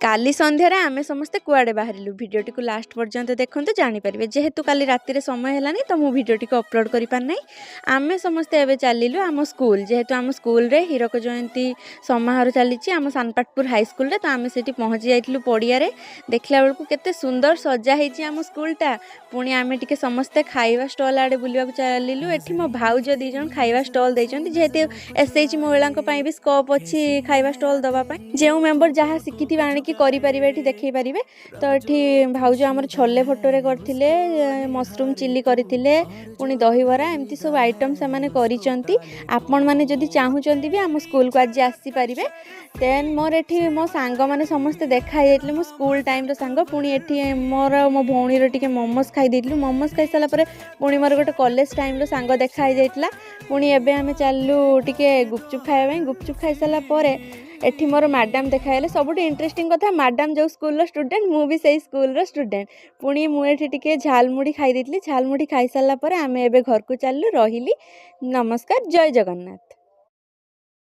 काली संध्यार आमे समस्ते कुआडे बाहरिलु भिडियोटी को लास्ट पर्यंत देखते जानीपारे जेहेतु काली रातिर समय है तो मु भिडियोटी को अपलोड कर पारना आमे समस्ते एवं चलू आम स्कूल जेहेतु आम स्कूल रे हीरक जयंती समारोह चली आम सानपाटपुर हाई स्कूल रे तो आम से पहुँची जाइलु पड़िया देखला बेलू केते सुंदर सजा होती आम स्कूलटा पुणी आम टे समस्ते खाଇବା स्टल आड़े बुलवाक चलू एठी मो भाउज दी जन खाଇବା स्टल देइछन्ती जेहेतु एसएच महिला भी स्कोप अच्छी खाଇବା स्टल दवापाई जो मेंबर जहाँ शिखी आनिकी करें देखई पारे तो ये भाउज आमर छोले भटोरे करथिले मशरूम चिल्ली करथिले पुणी दहीबरा एमती सब आइटम से माने करिसंती आपण माने जदि चाहूचंती भी आम स्कूल को आज आसी पारिबे देन मोर एठी मो सांग माने समस्त देखा जाइतले मो स्कूल टाइम रो सांग पुणी एठी मोर मो भौणी रो टिके मोमोस खाई देइतलु मोमोस खाई साला परे पुणी मोर गोटे कॉलेज टाइम रो सांग देखा जाइतला पुणी एबे आमे चाललु टिके गुपचुप खाइबे गुपचुप खाई साला परे एठी मोर मैडम देखाइले सबुठ इंटरेस्टिंग कथा मैडम जो स्कूल स्टूडेंट मु भी सही स्कूल स्टूडेंट पुणी मुझे टिके झालमुढ़ी खाई देइतली झालमुढ़ी खाई सारा पर आमे एबे घर को चललु रहिली नमस्कार जय जगन्नाथ।